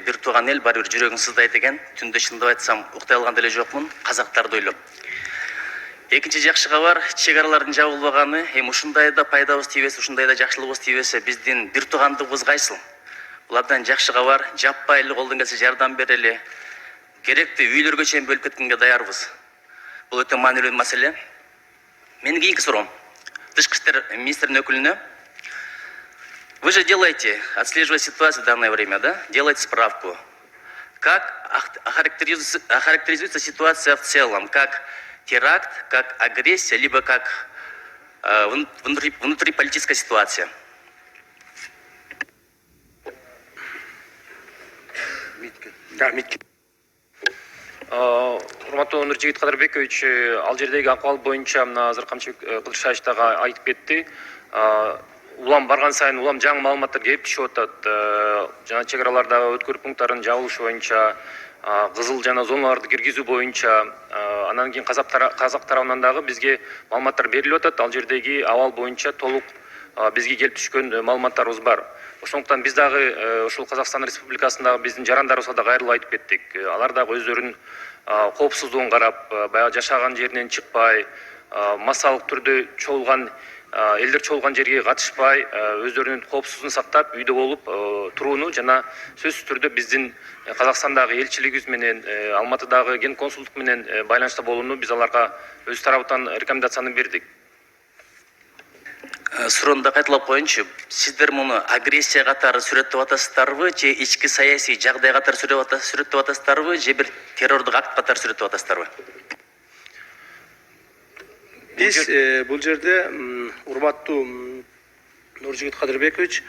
Бир тууган эл баары бир жүрөгүң сыздайт экен. Түндө шындап айтсам уктай алган деле жокмун. Казактарды ойлоп. Экинчи жакшы кабар, чек аралардын жабылбаганы, ушундай да пайдабыз тийбесе, ушундай да жакшылыгыбыз тийбесе, биздин бир туугандыгыбыз кайсыл? Бул абдан жакшы кабар. Жаппай эле колдон келсе жардам берели. Керекти үйлөргө чейин бөлүп кеткенге даярбыз. Бул өтө маанилүү маселе. Менин кийинки суроом тышкы иштер министринин өкүлүнө. Вы же делаете, отслеживая ситуацию в данное время, да? Делаете справку. Как охарактеризуется ситуация в целом? Как теракт, как агрессия, либо как внутриполитическая ситуация? Урматтуу Нуржигит Кадырбекович, ал жердеги акыбал боюнча мына азыр Камчыбек Кыдыршаевич дагы айтып кетти. Улам барган сайын улам жаңы маалыматтар келип түшүп атат. Жана чек аралардагы өткөрүү пункттарынын жабылышы боюнча, кызыл жана зоналарды киргизүү боюнча, анан кийин казак тарабынан дагы бизге маалыматтар берилип атат. Ал жердеги абал боюнча толук бизге келип түшкөн маалыматтарыбыз бар. Ошондуктан биз дагы ушул Казакстан Республикасындагы биздин жарандарыбызга да кайрылып айтып кеттик. Алар дагы өздөрүнүн коопсуздугун карап, баягы жашаган жеринен чыкпай, массалык түрдө чогулган элдер чогулган жерге катышпай, өздөрүнүн коопсуздугун сактап, үйдө болуп турууну жана сөзсүз түрдө биздин Казакстандагы элчилигибиз менен, Алматыдагы ген консулдук менен байланышта болууну биз аларга өз тарабынан рекомендацияны бердик. Суроону кайталап коеюнчу. Сиздер муну агрессия катары сүрөттөп атасыздарбы, же ички саясий жагдай катары сүрөттөп атасыздарбы, же бир террордук акт катары сүрөттөп атасыздарбы? Биз бул жерде урматтуу Нуржигит Кадырбекович,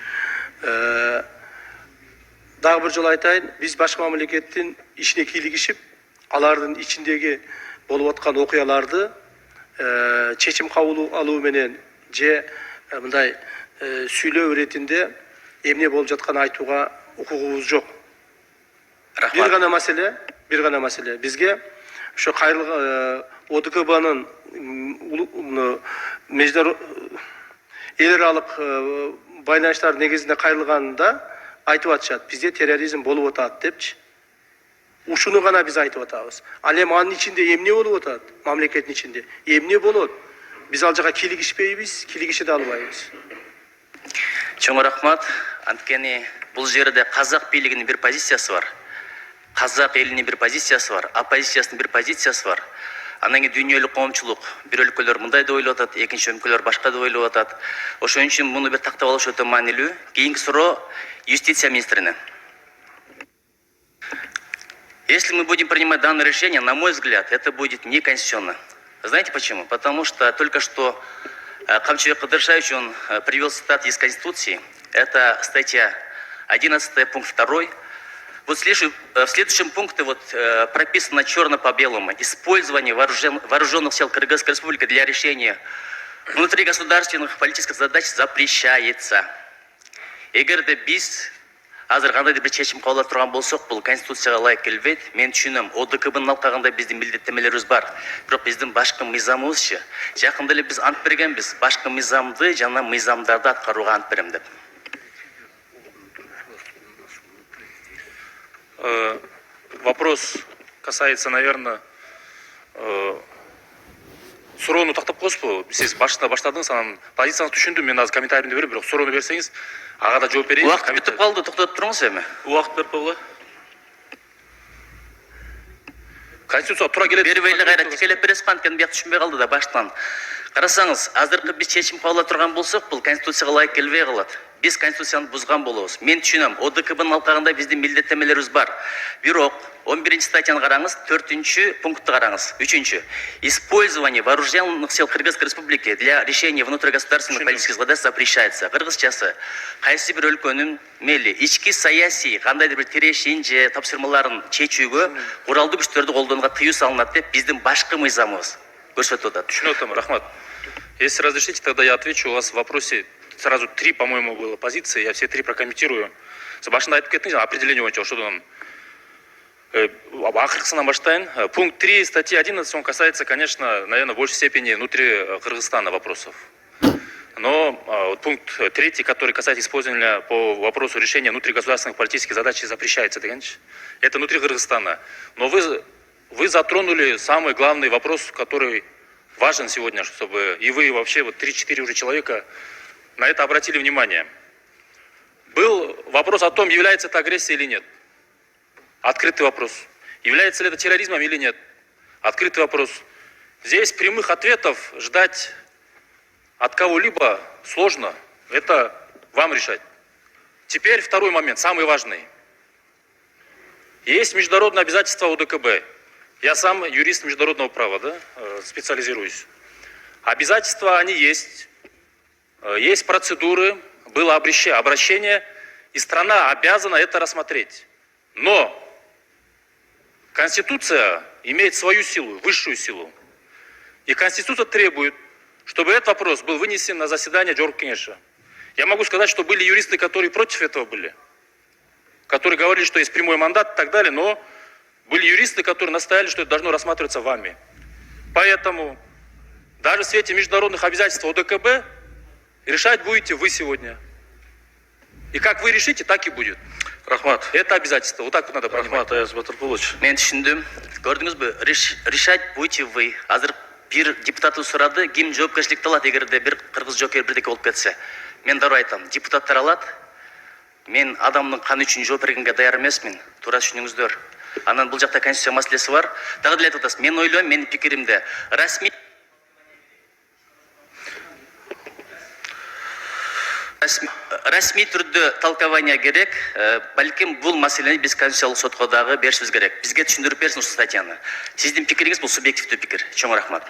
дагы бир жолу айтайын, биз башка мамлекеттин ишине кийлигишип, алардын ичиндеги болуп аткан окуяларды чечим кабыл алуу менен же мындай сүйлөө иретинде эмне болуп жатканын айтууга укугубуз жок. Бир гана маселе. Бизге ошо кайрылган ОДКБнын эл аралык байланыштар негизинде кайрылганында айтып атышат. Бизде терроризм болуп атат депчи. Ушуну гана биз айтып атабыз. Ал эми анын ичинде эмне болуп атат? Мамлекеттин ичинде эмне болот? Биз ал жака кийлигишпейбиз, кийлигише да албайбыз. Чоң рахмат. Анткени бул жерде казак бийлигинин бир позициясы бар. Казак элинин бир позициясы бар, оппозициясынын бир позициясы бар. Анан кийин дүйнөлүк коомчулук бир өлкөлөр мындай деп ойлоп атат, экинчи өлкөлөр башка деп ойлоп атат. Ошон үчүн муну бир тактап алыш өтө маанилүү. Кийинки суроо юстиция министрине. Если мы будем принимать данное решение, на мой взгляд, это будет неконституционно. Знаете почему? Потому что только что Камчыбек Кыдыршаевич, он привел цитат из Конституции. Это статья 11, пункт 2. Вот в следующем пункте прописано черно по белому. Использование вооруженных сил Кыргызской Республики для решения внутригосударственных политических задач запрещается. Эгер де биз азыр кандайдыр бир чечим кабыл алып турган болсок, бул конституцияга ылайык келбейт. Мен түшүнөм, ОДКБнын алкагында биздин милдеттенмелерибиз бар. Бирок биздин башкы мыйзамыбызчы, жакында эле биз ант бергенбиз, башкы мыйзамды жана мыйзамдарды аткарууга ант берем деп. Вопрос касается, наверное, суроону тактап коесузбу? Сиз башында баштадыңыз, анан позицияңызды түшүндүм. Мен азыр комментарийимди берип, бирок суроону берсеңиз, ага да жооп берейин. Убакыт бүтүп калды, токтотуп туруңуз эми. Убакыт берип койгула. Конституция туура келет. Бербей эле кайра тикелеп бересиз, анткени бияк түшүнбөй калды да баштан. Карасаңыз, азыркы биз чечим кабыл алып турган болсок, бул конституцияга ылайык келбей калат. Биз конституцияны бузган болобуз. Мен түшүнөм, ОДКБнын алкагында биздин милдеттенмелерибиз бар. Бирок 11 статьяны караңыз, 4 пунктты караңыз. 3. Использование вооруженных сил Кыргызской Республики для решения внутригосударственных политических задач запрещается. Кыргызчасы, кайсы бир өлкөнүн мели ички саясий кандайдыр бир тирешин же тапшырмаларын чечүүгө куралдуу күчтөрдү колдонууга тыюу салынат деп биздин башкы мыйзамыбыз көрсөтүп атат. Түшүнүп атам, рахмат. Если разрешите, тогда я отвечу. У вас в вопросе сразу 3, по-моему, было позиции. Я все 3 прокомментирую. Башында айтып кеттиңиз, определение боюнча ошодон акыркысынан баштайын. Пункт 3 статьи 11, он касается, конечно, наверное, в большей степени внутри Кыргызстана вопросов. Но вот пункт 3, который касается использования по вопросу решения внутригосударственных политических задач, запрещается. Это внутри Кыргызстана. Но вы затронули самый главный вопрос, который важен сегодня, чтобы и вы вообще вот 3-4 уже человека на это обратили внимание. Был вопрос о том, является это агрессией или нет. Открытый вопрос. Является ли это терроризмом или нет. Открытый вопрос. Здесь прямых ответов ждать от кого-либо сложно. Это вам решать. Теперь второй момент, самый важный. Есть международные обязательства ОДКБ. Я сам юрист международного права, специализируюсь. Обязательства, они есть. Есть процедуры, было обращение, и страна обязана это рассмотреть. Но Конституция имеет свою силу, высшую силу. И Конституция требует, чтобы этот вопрос был вынесен на заседание Джоркинеша. Я могу сказать, что были юристы, которые против этого были, которые говорили, что есть прямой мандат и так далее, но были юристы, которые настояли, что это должно рассматриваться вами. Поэтому даже в свете международных обязательств ОДКБ решать будете вы сегодня. И как вы решите, так и будет. Рахмат. Это обязательство. Вот так вот надо понимать. Рахмат Аяз Батыркулович. Мен түшүндүм. Көрдүңүз бü? Решать будете вы. Азыр бир депутаттын сурады, ким жоопкерчиликти алат эгерде бир кыргыз жокер бирдеке болуп кетсе. Мен дароо айтам, депутаттар алат. Мен адамдын каны үчүн жооп бергенге даяр эмесмин. Туура түшүнүңүздөр. Анан бул жакта конституция маселеси бар. Дагы деле айтып атасыз. Мен ойлойм, менин пикиримде расмий түрдө толкование керек. Балким бул маселени биз конституциялык сотко дагы беришибиз керек. Бизге түшүндүрүп берсин ушул статьяны. Сиздин пикириңиз бул субъективдүү пикир. Чоң рахмат.